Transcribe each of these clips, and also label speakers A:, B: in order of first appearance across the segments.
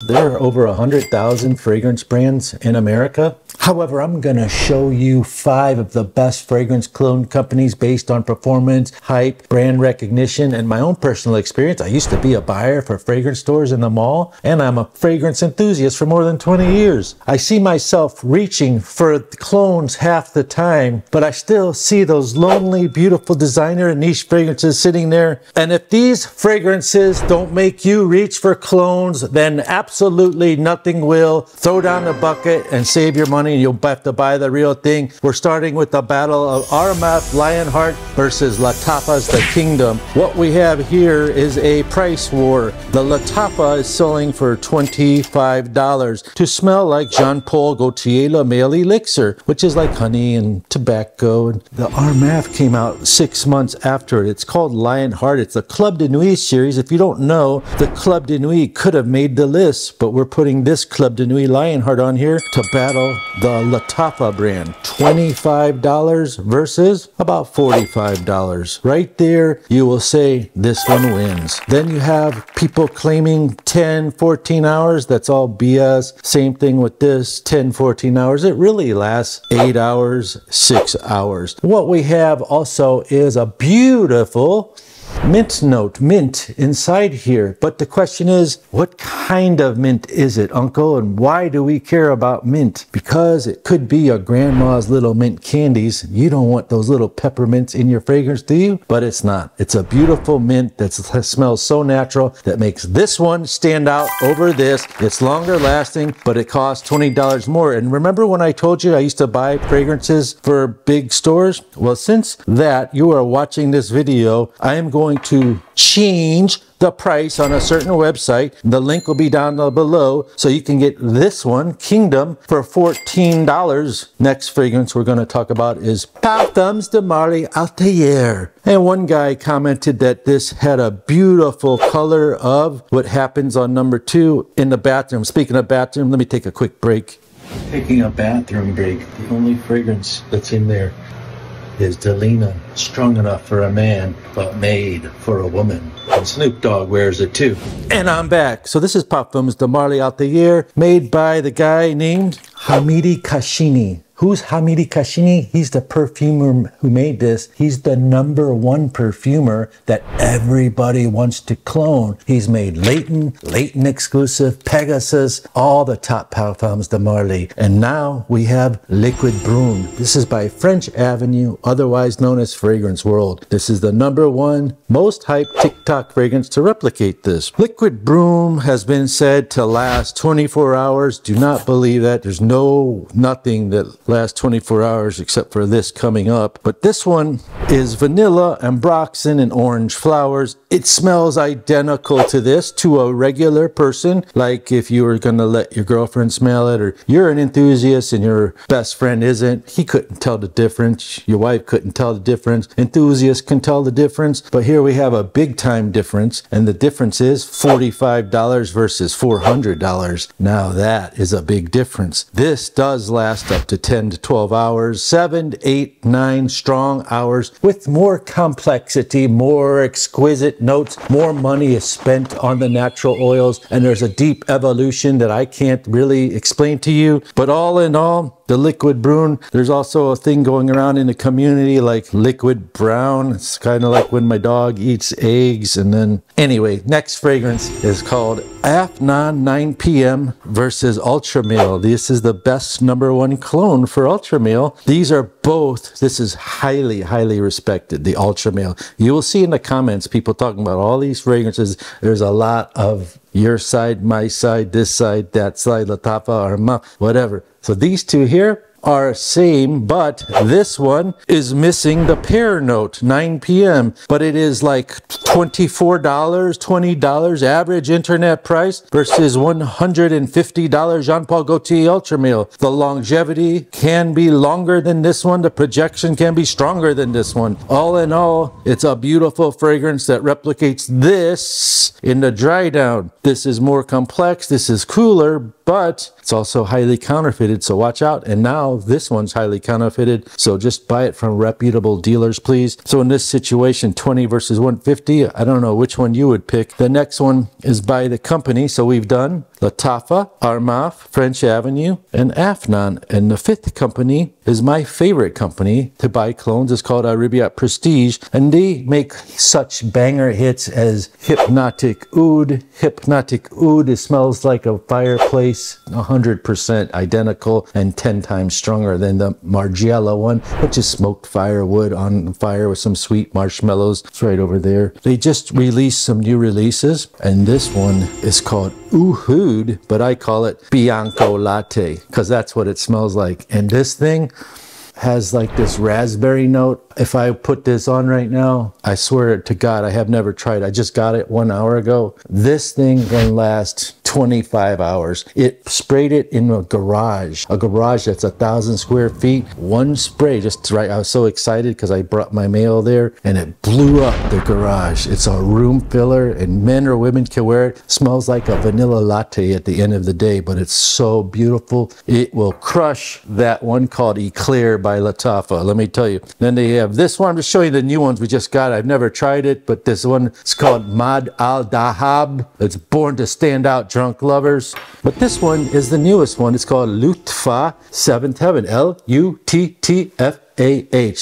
A: there are over 100,000 fragrance brands in America. However, I'm going to show you 5 of the best fragrance cologne companies based on performance, hype, brand recognition, and my own personal experience. I used to be a buyer for fragrance stores in the mall, and I'm a fragrance enthusiast for more than 20 years. I see myself reaching for clones half the time, but I still see those lonely, beautiful designer and niche fragrances sitting there. And if these fragrances don't make you reach for clones, then absolutely nothing will. Throw down the bucket and save your money. You'll have to buy the real thing. We're starting with the battle of Armaf Lionheart versus Lattafa's The Kingdom. What we have here is a price war. The Lattafa is selling for $25 to smell like Jean Paul Gaultier Le Male Elixir, which is like honey and tobacco. And the Armaf came out 6 months after it. It's called Lionheart. It's a Club de Nuit series. If you don't know, the Club de Nuit could have made the list, but we're putting this Club de Nuit Lionheart on here to battle the Lattafa brand. $25 versus about $45. Right there, you will say this one wins. Then you have people claiming 10, 14 hours. That's all BS. Same thing with this, 10, 14 hours. It really lasts 8 hours, 6 hours. What we have also is a beautiful mint note, mint inside here. But the question is, what kind of mint is it, Uncle? And why do we care about mint? Because it could be your grandma's little mint candies. You don't want those little peppermints in your fragrance, do you? But it's not. It's a beautiful mint that smells so natural that makes this one stand out over this. It's longer lasting, but it costs $20 more. And remember when I told you I used to buy fragrances for big stores? Well, since that you are watching this video, I am going to change the price on a certain website. The link will be down below, so you can get this one, Kingdom, for $14. Next fragrance we're going to talk about is Parfums de Marly Altair. And one guy commented that this had a beautiful color of what happens on number 2 in the bathroom. Speaking of bathroom, let me take a quick break. Taking a bathroom break. The only fragrance that's in there is Delina, strong enough for a man, but made for a woman. And Snoop Dogg wears it too. And I'm back. So this is Parfums de Marly Altair, made by the guy named Hamidi Kashini. Who's Hamidi Kashini? He's the perfumer who made this. He's the #1 perfumer that everybody wants to clone. He's made Layton, Layton Exclusive, Pegasus, all the top Parfums de Marly. And now we have Liquid Brune. This is by French Avenue, otherwise known as Fragrance World. This is the #1 most hyped TikTok fragrance to replicate this. Liquid Brune has been said to last 24 hours. Do not believe that. There's nothing that last 24 hours except for this coming up. But this one is vanilla, ambroxan, and orange flowers. It smells identical to this, to a regular person. Like if you were gonna let your girlfriend smell it, or you're an enthusiast and your best friend isn't, he couldn't tell the difference. Your wife couldn't tell the difference. Enthusiasts can tell the difference. But here we have a big time difference, and the difference is $45 versus $400. Now that is a big difference. This does last up to 10 to 12 hours, 7, 8, 9 strong hours with more complexity, more exquisite notes, more money is spent on the natural oils, and there's a deep evolution that I can't really explain to you. But all in all, the Liquid Brune, there's also a thing going around in the community like Liquid Brown. It's kind of like when my dog eats eggs. And then anyway, next fragrance is called Afnan 9 PM versus Ultra Male. This is the best #1 clone for Ultra Male. These are both, this is highly, highly respected, the Ultra Male. You will see in the comments people talking about all these fragrances. There's a lot of your side, my side, this side, that side, Lattafa, Armaf, whatever. So these two here are same, but this one is missing the pear note, 9 PM. But it is like $24, $20 average internet price versus $150 Jean Paul Gaultier Ultra Male. The longevity can be longer than this one. The projection can be stronger than this one. All in all, it's a beautiful fragrance that replicates this in the dry down. This is more complex, this is cooler, but it's also highly counterfeited, so watch out. And now this one's highly counterfeited, so just buy it from reputable dealers, please. So in this situation, 20 versus 150, I don't know which one you would pick. The next one is by the company, so we've done Lattafa, Armaf, French Avenue, and Afnan. And the fifth company is my favorite company to buy clones. It's called Arabiat Prestige, and they make such banger hits as Hypnotic Oud. Hypnotic Oud, it smells like a fireplace, 100% identical and 10 times stronger than the Margiela one, which is smoked firewood on fire with some sweet marshmallows. It's right over there. They just released some new releases, and this one is called Uhud, but I call it Bianco Latte because that's what it smells like. And this thing has like this raspberry note. If I put this on right now, I swear to God, I have never tried. I just got it 1 hour ago. This thing can last 25 hours. It sprayed it in a garage that's 1,000 square feet. One spray, just right. I was so excited because I brought my mail there and it blew up the garage. It's a room filler and men or women can wear it. Smells like a vanilla latte at the end of the day, but it's so beautiful. It will crush that one called Eclair by Lattafa. Let me tell you. Then they have this one. I'm just showing you the new ones we just got. I've never tried it, but this one is called Mad Al Dahab. It's born to stand out, drunk lovers. But this one is the newest one. It's called Lutfa Seventh Heaven. L-U-T-T-F-A-H,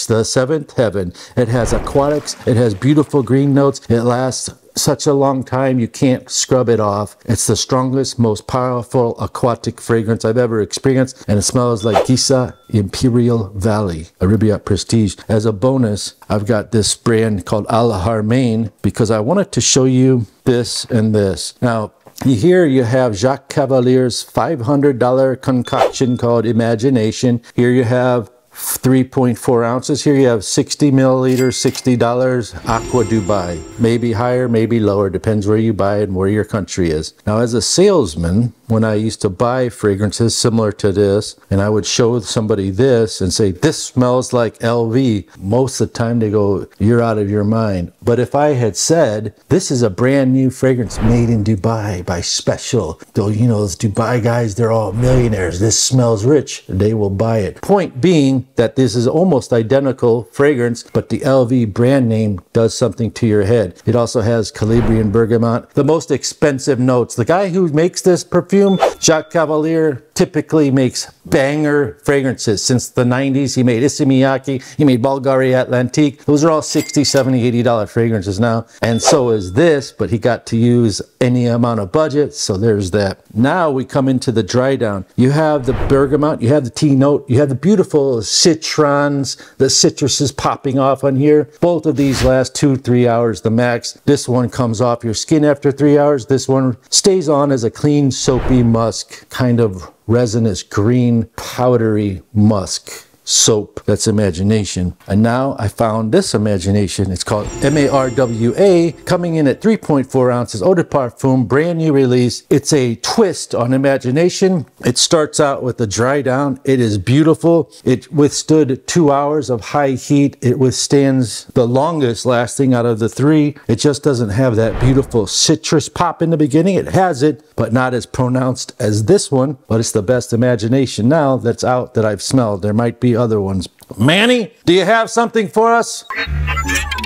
A: the Seventh Heaven. It has aquatics. It has beautiful green notes. It lasts such a long time you can't scrub it off. It's the strongest, most powerful aquatic fragrance I've ever experienced, and it smells like Giza Imperial Valley, Arabiat Prestige. As a bonus, I've got this brand called Al Harmain because I wanted to show you this and this. Now, here you have Jacques Cavalier's $500 concoction called Imagination. Here you have 3.4 ounces. Here you have 60 milliliters, $60, Aqua Dubai. Maybe higher, maybe lower, depends where you buy it and where your country is. Now, as a salesman, when I used to buy fragrances similar to this, and I would show somebody this and say, this smells like LV, most of the time they go, you're out of your mind. But if I had said, this is a brand new fragrance made in Dubai by Special, though, you know, those Dubai guys, they're all millionaires. This smells rich. They will buy it. Point being that this is almost identical fragrance, but the LV brand name does something to your head. It also has Calabrian bergamot, the most expensive notes. The guy who makes this perfume, Jacques Cavalier, typically makes banger fragrances. Since the 90s, he made Issey Miyake, he made Bulgaria Atlantique. Those are all $60, $70, $80 fragrances now. And so is this, but he got to use any amount of budget, so there's that. Now we come into the dry down. You have the bergamot, you have the tea note, you have the beautiful citrons, the citruses popping off on here. Both of these last 2-3 hours the max. This one comes off your skin after 3 hours. This one stays on as a clean, soapy musk, kind of resinous, green, powdery musk soap. That's Imagination. And now I found this Imagination. It's called MARWA, coming in at 3.4 ounces, eau de parfum, brand new release. It's a twist on Imagination. It starts out with a dry down. It is beautiful. It withstood 2 hours of high heat. It withstands the longest lasting out of the three. It just doesn't have that beautiful citrus pop in the beginning. It has it, but not as pronounced as this one. But it's the best Imagination now that's out that I've smelled. There might be other ones. Manny, do you have something for us?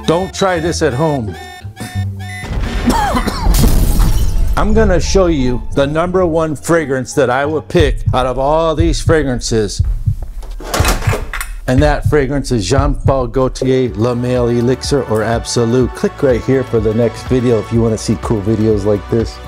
A: Don't try this at home. I'm gonna show you the #1 fragrance that I would pick out of all these fragrances. And that fragrance is Jean Paul Gaultier Le Male Elixir or Absolute. Click right here for the next video if you want to see cool videos like this.